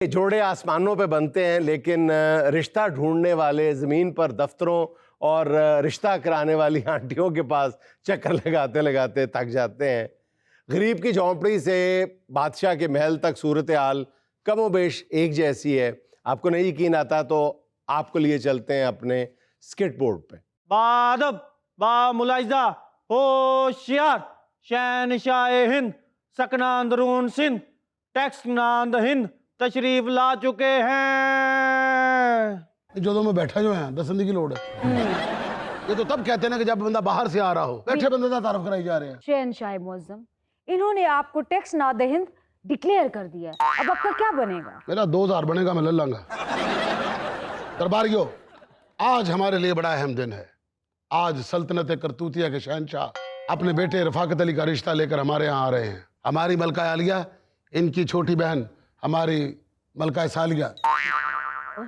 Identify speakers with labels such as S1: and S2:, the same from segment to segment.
S1: जोड़े आसमानों पे बनते हैं, लेकिन रिश्ता ढूंढने वाले ज़मीन पर दफ्तरों और रिश्ता कराने वाली आंटियों के पास चक्कर लगाते लगाते थक जाते हैं। गरीब की झोंपड़ी से बादशाह के महल तक सूरत हाल कमोबेश एक जैसी है। आपको नहीं यकीन आता तो आपको लिए चलते हैं अपने स्केट बोर्ड पे।
S2: बादब बा मुलाइजा होशियार शहनशाह हिंद सकना अंदरून सिंध टैक्स नांद हिंद तशरीफ ला चुके हैं।
S3: जो में बैठा जो है दसंदी की लोड़ है। ये तो तब कहते हैं ना कि जब बंदा बाहर से आ रहा हो, बैठे बंदे का तारफ कराई जा रहे हैं।
S4: शहनशाह मुअज़्ज़म, इन्होंने आपको टैक्स नाद हिंद डिक्लेयर कर दिया है। अब आपका क्या बनेगा?
S3: मेरा 2000 बनेगा, मैं ले लूंगा। दरबारियों, आज हमारे लिए बड़ा अहम दिन है। आज सल्तनत करतूतिया के शहनशाह अपने बेटे रफाकत अली का रिश्ता लेकर हमारे यहाँ आ रहे हैं। हमारी मलका आलिया, इनकी छोटी बहन हमारी मलका सालिया,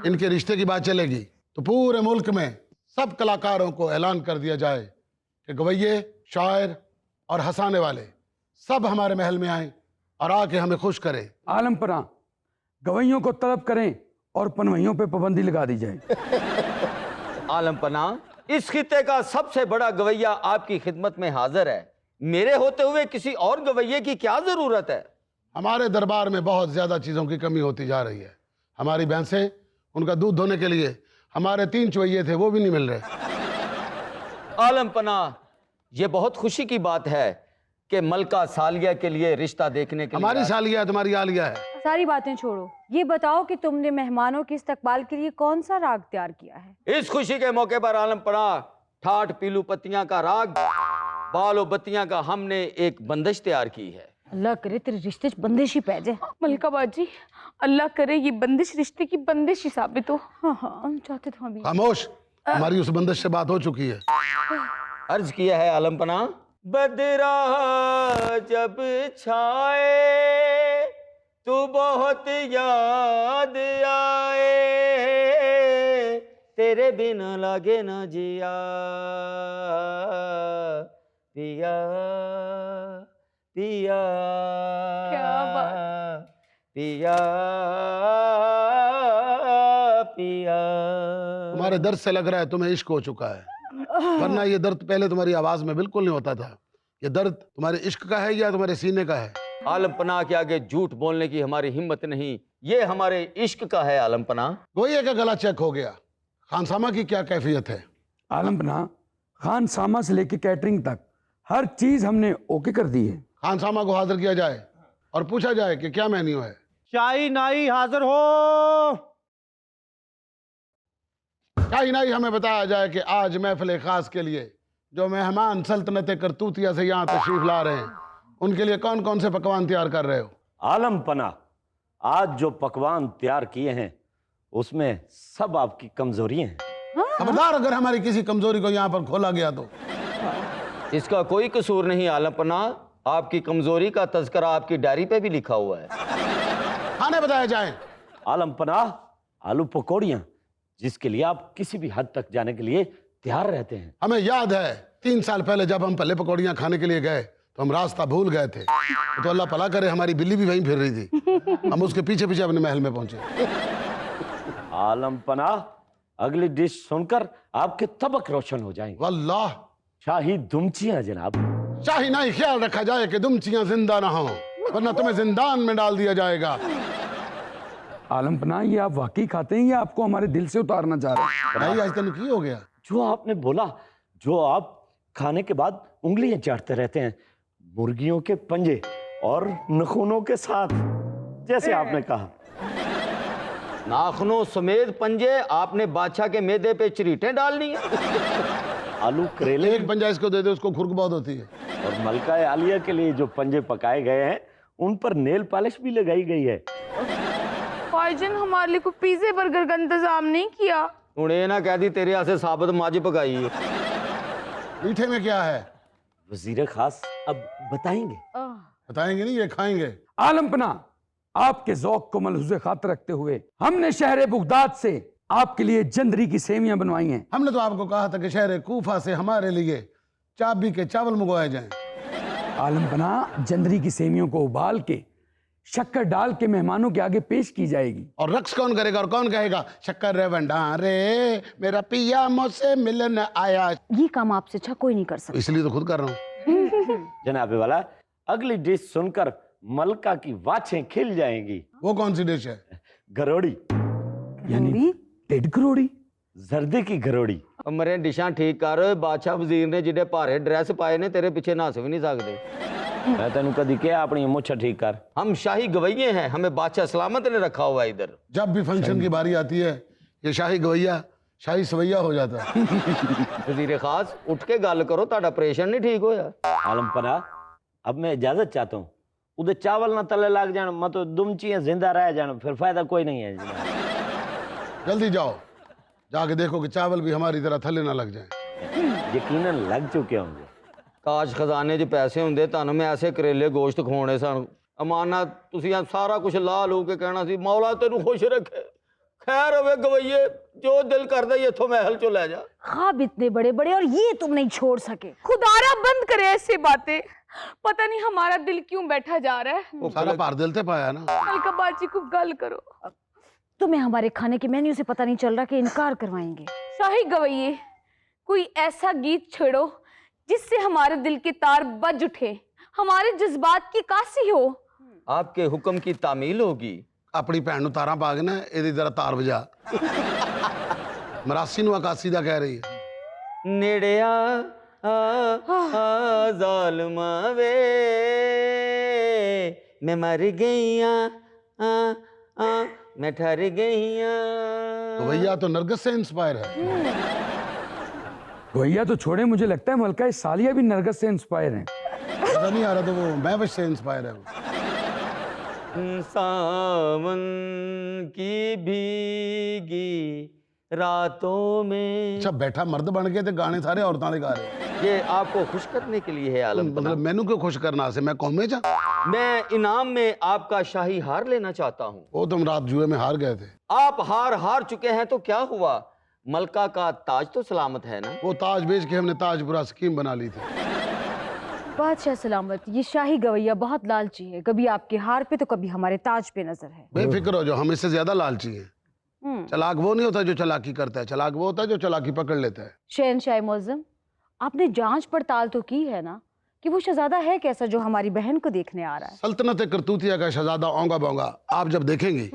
S3: इनके रिश्ते की बात चलेगी तो पूरे मुल्क में सब कलाकारों को ऐलान कर दिया जाए कि गवैये, शायर और हंसाने वाले सब हमारे महल में आए और आके हमें खुश करें।
S5: आलम पना गवैयों को तलब करें और पनवैयों पे पाबंदी लगा दी जाए।
S6: आलम पना, इस खित्ते का सबसे बड़ा गवैया आपकी खिदमत में हाजिर है। मेरे होते हुए किसी और गवैये की क्या जरूरत है?
S3: हमारे दरबार में बहुत ज्यादा चीजों की कमी होती जा रही है। हमारी भैंसें, उनका दूध धोने के लिए हमारे 3 चुवैये थे, वो भी नहीं मिल रहे।
S6: आलम पना, ये बहुत खुशी की बात है कि मलका सालिया के लिए रिश्ता देखने के
S3: हमारी
S6: लिए
S3: सालिया है, तुम्हारी आलिया है।
S4: सारी बातें छोड़ो, ये बताओ कि तुमने मेहमानों के इस्तकबाल के लिए कौन सा राग तैयार किया है?
S6: इस खुशी के मौके पर आलम पना, ठाठ पीलू पत्तियां का राग, बालो बत्तियां का हमने एक बंदिश तैयार की है।
S4: अल्लाह करे तेरे रिश्ते बंदिश ही पै जाए।
S7: मलका बाजी, अल्लाह करे ये बंदिश रिश्ते की बंदिश ही साबित हो।
S4: हाँ हाँ, चाहते तो हम भी।
S3: खामोश, हमारी उस बंदिश से बात हो चुकी है।
S6: अर्ज किया है आलम पना, बदरा जब छाए तू बहुत याद आए, तेरे बिना लागे ना जिया पिया पिया।
S7: क्या बात।
S6: पिया पिया।
S3: तुम्हारे दर्द से लग रहा है तुम्हें इश्क हो चुका है, वरना ये दर्द पहले तुम्हारी आवाज में बिल्कुल नहीं होता था। ये दर्द तुम्हारे इश्क का है या तुम्हारे सीने का है?
S6: आलम पना के आगे झूठ बोलने की हमारी हिम्मत नहीं, ये हमारे इश्क का है आलम पना।
S3: गोये का गला चेक हो गया। खानसामा की क्या कैफियत है?
S5: आलम पना, खान सामा से लेके कैटरिंग तक हर चीज हमने ओके कर दी है।
S3: खानसामा को हाजिर किया जाए और पूछा जाए कि क्या मेन्यू है।
S2: शाही नाई हाजिर हो।
S3: शाही नाई हमें बताया जाए कि आज महफिल खास के लिए जो मेहमान सल्तनत करतूतिया से यहाँ तशरीफ ला रहे हैं, उनके लिए कौन कौन से पकवान तैयार कर रहे हो?
S8: आलम पना, आज जो पकवान तैयार किए हैं उसमें सब आपकी कमजोरी हैं।
S3: खबरदार, अगर हमारी किसी कमजोरी को यहाँ पर खोला गया तो।
S6: इसका कोई कसूर नहीं आलम पना, आपकी कमजोरी का तज़किरा आपकी डायरी पे भी लिखा हुआ है।
S3: खाने बताए जाएं।
S8: आलम पना, आलू पकौड़ियाँ, जिसके लिए आप किसी भी हद तक जाने के लिए तैयार रहते हैं।
S3: हमें याद है 3 साल पहले जब हम पल्ले पकौड़ियाँ खाने के लिए गए तो हम रास्ता भूल गए थे, तो अल्लाह भला करे हमारी बिल्ली भी वहीं फिर रही थी, हम उसके पीछे पीछे अपने महल में पहुंचे।
S8: आलम पना, अगली डिश सुनकर आपके तबक रोशन हो जाएंगे।
S3: वल्लाह,
S8: शाही दुमचियाँ जनाब।
S3: शाही नहीं, ख्याल रखा जाए कि दुमचियां जिंदा ना हो, वरना तुम्हें जिंदान में डाल दिया जाएगा।
S5: आलम पना, ये आप वाकई खाते हैं या आपको हमारे दिल से उतारना चाह रहे हैं?
S3: भाई आज तक की हो गया?
S8: जो आपने बोला, जो आप खाने के बाद उंगलियां चाटते रहते हैं, मुर्गियों के पंजे और नखूनों के साथ, जैसे आपने कहा।
S6: नाखूनों समेत पंजे आपने बादशाह के मैदे पे चरीटें डालनी है।
S8: आलू करेले
S3: एक पंजा इसको दे दे, उसको खुरक बहुत होती है।
S8: और मलका आलिया के लिए जो पंजे पकाए गए हैं उन पर नेल पॉलिश भी लगाई गई है।
S7: भाईजान, हमारे लिए कोई पिज्जे बर्गर का इंतजाम नहीं किया?
S6: उन्हें ना कह दी तेरे यहाँ से साबित माज पकाई है।
S3: मीठे में क्या है?
S8: वजीर खास अब बताएंगे।
S3: बताएंगे नहीं, ये खाएंगे।
S5: आलम पना, आपके ज़ौक़ को मलहूज़े खातिर रखते हुए हमने शहर बगदाद से आपके लिए जंदरी की सेवियां बनवाई हैं।
S3: हमने तो आपको कहा था कि शहर कूफा से हमारे लिए चाबी के चावल मंगवाए जाएं।
S5: आलम पना, जंदरी की सेवियों को उबाल के शक्कर डाल के मेहमानों के आगे पेश की जाएगी।
S3: और रक्स कौन करेगा और कौन कहेगा शक्कर रे भंडारे मेरा पिया मुझसे मिलन आया?
S4: ये काम आपसे अच्छा कोई नहीं कर सकता।
S3: इसलिए तो खुद कर रहा हूँ।
S8: जनाबे वाला, अगली डिश सुनकर मलका की वाछें खिल जाएंगी।
S3: वो कौन सी डिश है?
S8: गरोड़ी,
S5: यानी 1.5 करोड़ी।
S8: जर्दे की गरोड़ी।
S6: मेरे डिशा ठीक कर। बादशाह वजीर ने जिहड़े भारे ड्रेस पाए ने तेरे पीछे नस भी नहीं सकते।
S8: मैं तेन कदी क्या अपनी मुछ ठीक कर।
S6: हम शाही गवैये हैं, हमें बादशाह सलामत ने रखा हुआ है इधर।
S3: जब भी फंक्शन की बारी आती है ये शाही गवैया शाही सवैया हो जाता है।
S6: वजीर खास उठ के गल करो, ताड़ा ऑपरेशन नहीं ठीक होया।
S8: आलमपना, अब मैं इजाजत चाहता हूँ। उधर चावल ना तले लग जान, मतलब दुमचियां जिंदा रह जान, फिर फायदा कोई नहीं है।
S3: जल्दी जाओ, जाके देखो कि चावल भी हमारी तरह थले ना लग जाए।
S8: यकीनन लग चुके होंगे।
S6: काश खजाने 'ਚ पैसे ਹੁੰਦੇ ਤੁਹਾਨੂੰ ਮੈਂ ਐਸੇ ਕਰੇਲੇ ਗੋਸ਼ਤ ਖਵਾਉਣੇ ਸਨ। ਅਮਾਨਾ ਤੁਸੀਂ ਆ ਸਾਰਾ ਕੁਝ ਲਾ ਲੂ ਕੇ ਕਹਿਣਾ ਸੀ ਮੌਲਾ ਤੈਨੂੰ ਖੁਸ਼ ਰੱਖੇ। खैर होवे गवैये, जो दिल करदा ये इथों महल चो ले जा।
S4: ख्वाब इतने बड़े बड़े और ये तुम नहीं छोड़ सके।
S7: खुदारा बंद करे ऐसी बातें। पता नहीं हमारा दिल क्यों बैठा जा रहा है।
S3: सारा पार दिल से पाया ना।
S7: मलका बाजी को गल करो।
S4: तुम्हें हमारे खाने के मेन्यू से पता नहीं चल रहा कि इनकार करवाएंगे।
S7: शाही गवैये, कोई ऐसा गीत छेड़ो जिससे हमारे दिल के तार बज उठे, हमारे जज्बात की कासी हो।
S6: आपके हुक्म की तामील होगी।
S3: अपनी भैन तारा पा के ना ਇਹਦੀ जरा तार बजा। मरासी ਨੂੰ आकासी ਦਾ ਕਹਿ ਰਹੀ ਹੈ।
S6: नेड़े आ जालिमा वे मैं मर गईया मैं ठर गईया।
S3: तो भैया तो नरगिस से इंस्पायर है।
S5: भैया तो छोड़े, मुझे लगता है मलका सालिया भी नरगिस से इंस्पायर हैं।
S3: पता नहीं आ रहा, तो वो महविश से इंस्पायर है वो।
S6: सावन की भीगी रातों में।
S3: अच्छा, बैठा मर्द बन के ते गाने सारे औरतां दे गा रहे हैं।
S6: ये आपको खुश करने के लिए है आलम।
S3: मतलब मैनू क्यों खुश करना से मैं कौमे जा।
S6: मैं इनाम में आपका शाही हार लेना चाहता हूँ।
S3: वो तुम रात जुए में हार गए थे।
S6: आप हार चुके हैं तो क्या हुआ, मलका का ताज तो सलामत है ना।
S3: वो ताज बेच के हमने ताजपुरा स्कीम बना ली थी।
S4: बादशाह सलामत, ये शाही गवैया बहुत लालची है। कभी आपके हार पे तो कभी हमारे ताज पे नजर है।
S3: बेफिक्र हो जाओ, हम इससे ज्यादा लालची हैं। चालाक वो नहीं होता जो चालाकी करता है, चालाक वो होता है जो चालाकी पकड़ लेता है।
S4: शहनशाह मुअज़्ज़म, आपने जांच पड़ताल तो की है ना कि वो शहजादा है कैसा जो हमारी बहन को देखने आ रहा है?
S3: सल्तनत करतूतिया का शहजादा औंगा बौंगा आप जब देखेंगी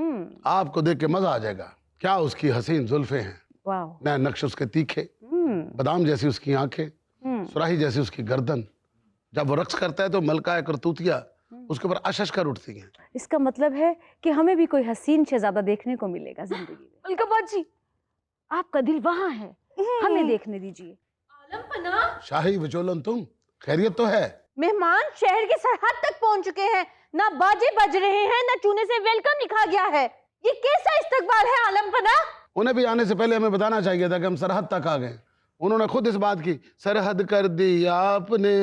S3: आपको देख के मजा आ जाएगा। क्या उसकी हसीन जुल्फे हैं,
S4: वाह,
S3: नए नक्श उसके तीखे, बादाम जैसी उसकी आंखें, सुराही जैसी उसकी गर्दन। जब वो रक्स करता है तो मलका करतूतिया उसके ऊपर अशश कर उठती हैं।
S4: इसका मतलब है कि हमें भी कोई हसीन शहजादा देखने को मिलेगा जिंदगी में।
S7: मलका बाजी,
S4: आपका दिल वहाँ है, हमें देखने दीजिए।
S3: शाही विचोलन तुम, खैरियत तो है?
S9: मेहमान शहर की सरहद तक पहुंच चुके हैं, ना बाजे बज रहे हैं, ना चूने से वेलकम लिखा गया है। ये कैसा इस्तकबाल है आलमपना?
S3: उन्हें भी आने से पहले हमें बताना चाहिए था कि हम सरहद तक आ गए। उन्होंने खुद इस बात की, सरहद कर दी आपने,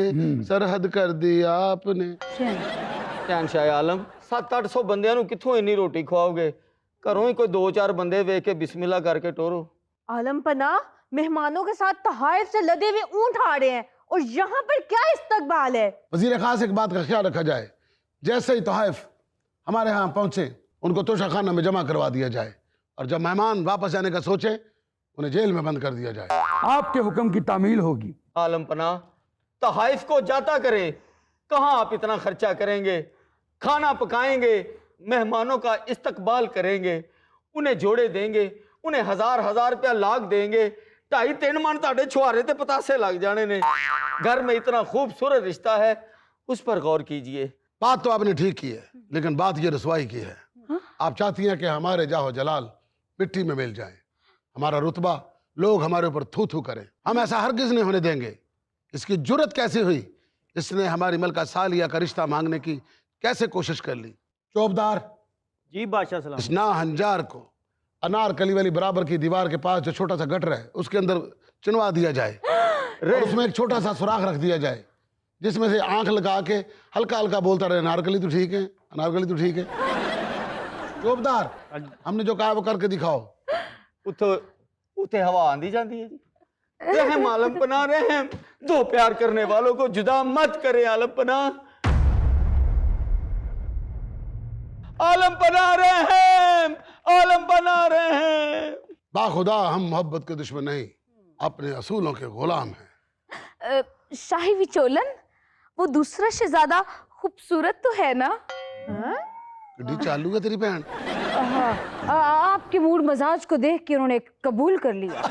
S3: सरहद कर दी आपने।
S6: शहनशाह आलम, 700-800 बंदियां नूं कित्थों इन्नी रोटी खवाओगे? घरों ही कोई 2-4 बंदे वेख के बिस्मिल्लाह करके टोरो।
S9: आलमपना, मेहमानों के साथ तहाइफ से लदे हुए ऊंट आ रहे हैं और यहाँ पर क्या इस्तकबाल है?
S3: वजीर खास, एक बात का ख्याल रखा जाए, जैसे ही तोहाइफ हमारे यहाँ पहुंचे उनको तोशाखाना में जमा करवा दिया जाए, और जब मेहमान वापस जाने का सोचे उन्हें जेल में बंद कर दिया जाए।
S5: आपके हुक्म की तामील होगी।
S6: आलम पना, तहाइफ को जाता करे, कहाँ आप इतना खर्चा करेंगे? खाना पकाएंगे, मेहमानों का इस्तकबाल करेंगे, उन्हें जोड़े देंगे, उन्हें हजार रुपया लाख देंगे, 2.5-3 मन ताड़े छुआरे ते पतासे लग जाने ने। घर में इतना खूबसूरत रिश्ता है, उस पर गौर कीजिए।
S3: बात तो आपने ठीक की है, लेकिन बात ये रसवाई की है। आप चाहती हैं कि हमारे जाहो जलाल मिट्टी में मिल जाए, हमारा रुतबा लोग हमारे ऊपर थू थू करें। हम ऐसा हरगिज नहीं होने देंगे। इसकी जुर्रत कैसे हुई? इसने हमारी मलका सालिया का रिश्ता मांगने की कैसे कोशिश कर ली? चौबदार
S2: जी बादशाह सलाम।
S3: इस नाहंजार को अनारकली वाली बराबर की दीवार के पास जो छोटा सा गटर है उसके अंदर चिनवा दिया जाए, और उसमें एक छोटा सा सुराख रख दिया जाए जिसमें से आंख लगा के हल्का हल्का बोलता रहे, अनारकली तो ठीक है, अनारकली तो ठीक है। चौबदार, हमने जो कहा वो करके दिखाओ।
S6: उथे हवा आंधी जाती है जी। रहम आलम पना, रहम। दो प्यार करने वालों को जुदा मत करे आलम पना। आलम बना रहे हैं, आलम बना रहे हैं।
S3: बाखुदा हम मोहब्बत के दुश्मन नहीं, अपने असूलों के गुलाम हैं।
S7: शाही विचोलन, वो दूसरा शहजादा खूबसूरत तो है ना?
S3: गड्डी चालू है तेरी बहन?
S4: आपके मूड मजाज को देख के उन्होंने कबूल कर लिया।